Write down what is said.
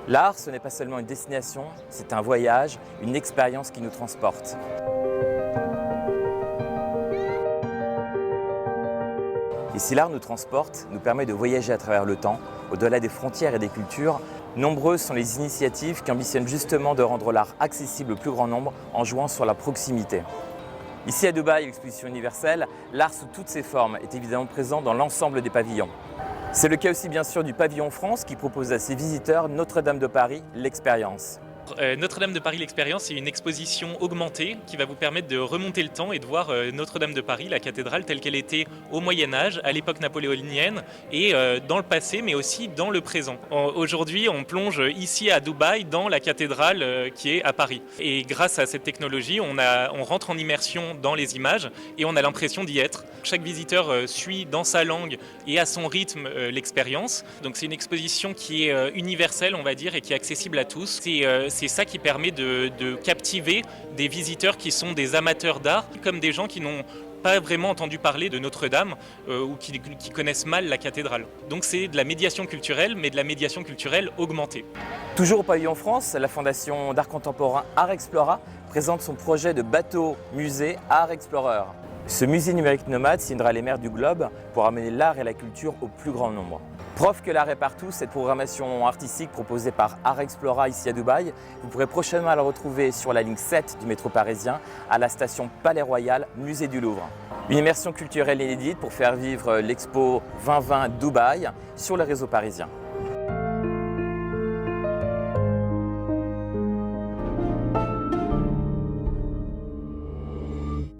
L'art, ce n'est pas seulement une destination, c'est un voyage, une expérience qui nous transporte. Et si l'art nous transporte, nous permet de voyager à travers le temps, au-delà des frontières et des cultures, nombreuses sont les initiatives qui ambitionnent justement de rendre l'art accessible au plus grand nombre en jouant sur la proximité. Ici à Dubaï, l'exposition universelle, l'art sous toutes ses formes est évidemment présent dans l'ensemble des pavillons. C'est le cas aussi bien sûr du pavillon France qui propose à ses visiteurs Notre-Dame de Paris, l'expérience. Notre-Dame de Paris, l'expérience, c'est une exposition augmentée qui va vous permettre de remonter le temps et de voir Notre-Dame de Paris, la cathédrale telle qu'elle était au Moyen-Âge, à l'époque napoléonienne et dans le passé, mais aussi dans le présent. Aujourd'hui, on plonge ici à Dubaï dans la cathédrale qui est à Paris. Et grâce à cette technologie, on rentre en immersion dans les images et on a l'impression d'y être. Chaque visiteur suit dans sa langue et à son rythme l'expérience. Donc c'est une exposition qui est universelle, on va dire, et qui est accessible à tous. C'est ça qui permet de captiver des visiteurs qui sont des amateurs d'art, comme des gens qui n'ont pas vraiment entendu parler de Notre-Dame ou qui connaissent mal la cathédrale. Donc c'est de la médiation culturelle, mais de la médiation culturelle augmentée. Toujours au pavillon France, la fondation d'art contemporain Art Explora présente son projet de bateau-musée Art Explorer. Ce musée numérique nomade signera les mers du globe pour amener l'art et la culture au plus grand nombre. Preuve que l'art est partout, cette programmation artistique proposée par Art Explora ici à Dubaï, vous pourrez prochainement la retrouver sur la ligne 7 du métro parisien à la station Palais Royal, musée du Louvre. Une immersion culturelle inédite pour faire vivre l'Expo 2020 Dubaï sur le réseau parisien.